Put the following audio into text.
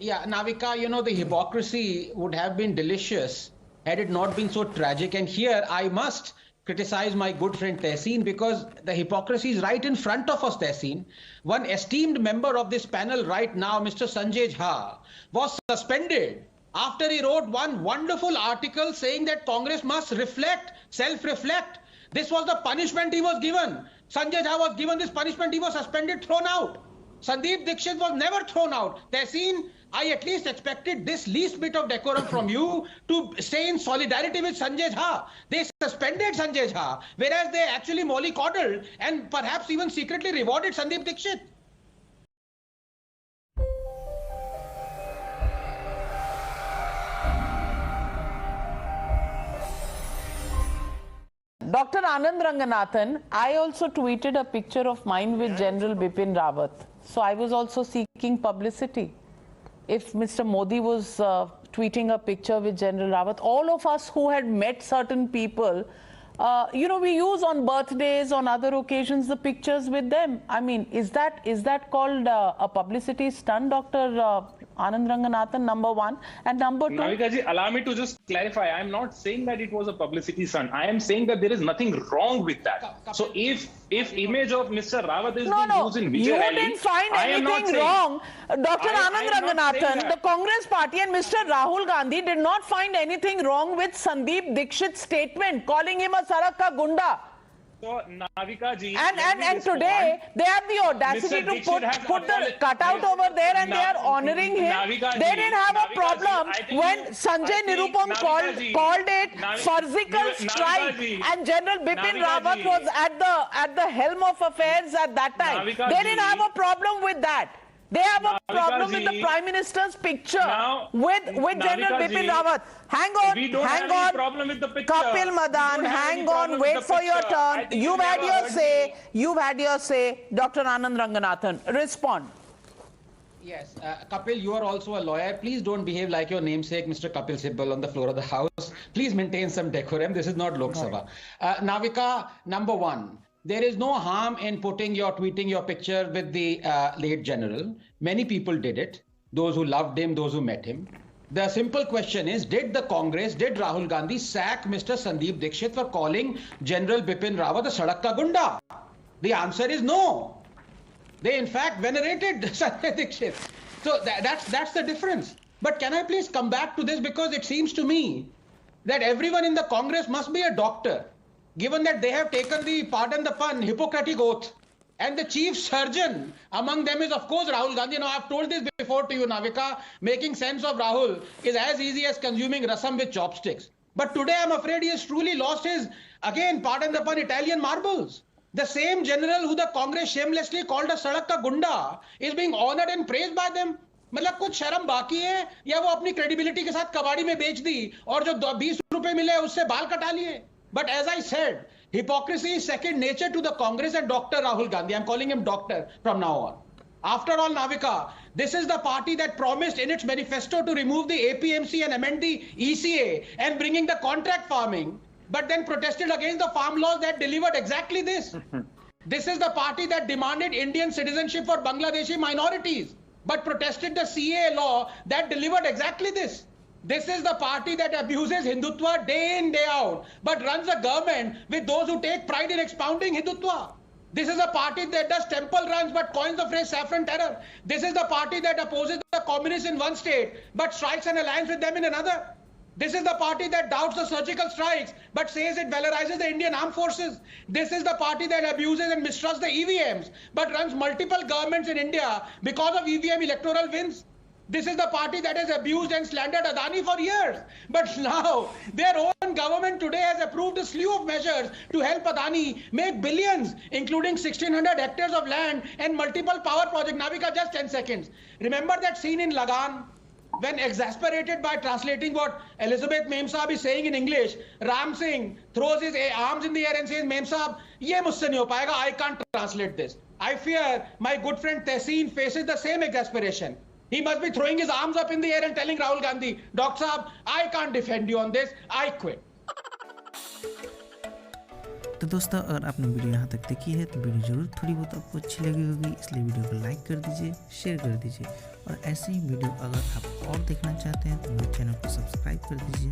Yeah, Navika, the hypocrisy would have been delicious had it not been so tragic. And here I must criticize my good friend Tehseen because the hypocrisy is right in front of us, Tehseen. One esteemed member of this panel right now, Mr. Sanjay Jha, was suspended after he wrote one wonderful article saying that Congress must reflect, self-reflect. This was the punishment he was given. Sanjay Jha was given this punishment. He was suspended, thrown out. Sandeep Dixit was never thrown out. Tehseen, I at least expected this least bit of decorum from you to stay in solidarity with Sanjay Jha. They suspended Sanjay Jha, whereas they actually mollycoddled and perhaps even secretly rewarded Sandeep Dixit. Dr. Anand Ranganathan, I also tweeted a picture of mine with General Bipin Rawat. So I was also seeking publicity. If Mr. Modi was tweeting a picture with General Rawat, all of us who had met certain people, we use on birthdays, on other occasions, the pictures with them. I mean, is that called a publicity stunt, Dr. Anand Ranganathan, number one? And number two... Navika ji, allow me to just clarify. I am not saying that it was a publicity stunt. I am saying that there is nothing wrong with that. So if image of Mr. Rawat is being used in Vijay Rally, you didn't find anything wrong. Dr. Anand Ranganathan, the Congress party and Mr. Rahul Gandhi did not find anything wrong with Sandeep Dixit's statement, calling him a Sarak ka Gunda. So, Navika ji, and today they have the audacity to put the cutout over there and they are honoring him. They didn't have a problem when Sanjay Nirupam called it farcical strike and General Bipin Rawat was at the helm of affairs at that time. They didn't have a problem with that. They have a problem with the Prime Minister's picture with General Bipin Rawat. Hang on, problem with the picture. Kapil Madan, hang on, wait for your turn. You've had your say. Dr. Anand Ranganathan, respond. Yes, Kapil, you are also a lawyer. Please don't behave like your namesake, Mr. Kapil Sibal, on the floor of the House. Please maintain some decorum. This is not Lok Sabha. Navika, number one. There is no harm in tweeting your picture with the late general. Many people did it. Those who loved him, those who met him. The simple question is, did Rahul Gandhi sack Mr. Sandeep Dixit for calling General Bipin Rawat a Sadak ka Gunda? The answer is no. They in fact venerated Sandeep Dixit. So that's the difference. But can I please come back to this, because it seems to me that everyone in the Congress must be a doctor, given that they have taken the, pardon the pun, Hippocratic oath. And the chief surgeon among them is, of course, Rahul Gandhi. Now, I've told this before to you, Navika, making sense of Rahul is as easy as consuming rasam with chopsticks. But today, I'm afraid he has truly lost his, again, pardon the pun, Italian marbles. The same general who the Congress shamelessly called a Sadak ka Gunda is being honored and praised by them. मतलब कुछ शर्म बाकी है या वो अपनी credibility के साथ कबाड़ी में बेच दी और जो 20 रुपए मिले उससे बाल कटा लिए. But as I said, hypocrisy is second nature to the Congress and Dr. Rahul Gandhi. I'm calling him doctor from now on. After all, Navika, this is the party that promised in its manifesto to remove the APMC and amend the ECA and bringing the contract farming, but then protested against the farm laws that delivered exactly this. This is the party that demanded Indian citizenship for Bangladeshi minorities, but protested the CAA law that delivered exactly this. This is the party that abuses Hindutva day in, day out, but runs a government with those who take pride in expounding Hindutva. This is a party that does temple runs but coins the phrase saffron terror. This is the party that opposes the communists in one state but strikes an alliance with them in another. This is the party that doubts the surgical strikes but says it valorizes the Indian armed forces. This is the party that abuses and mistrusts the EVMs but runs multiple governments in India because of EVM electoral wins. This is the party that has abused and slandered Adani for years. But now, their own government today has approved a slew of measures to help Adani make billions, including 1,600 hectares of land and multiple power projects. Navika, just 10 seconds. Remember that scene in Lagan? When exasperated by translating what Elizabeth Mem Saab is saying in English, Ram Singh throws his arms in the air and says, Mem Saab, ye musse nahi ho payega, I can't translate this. I fear my good friend Tehseen faces the same exasperation. He must be throwing his arms up in the air and telling Rahul Gandhi, Dr. Saab, I can't defend you on this, I quit. तो दोस्तों अगर आपने video यहाँ तक देखी है तो video जरूर थोड़ी बहुत आपको अच्छी लगी होगी, इसलिए वीडियो को लाइक कर दीजिए, शेयर कर दीजिए और ऐसे ही वीडियो अगर आप और देखना चाहते हैं तो मेरे चैनल को सब्सक्राइब कर दीजिए।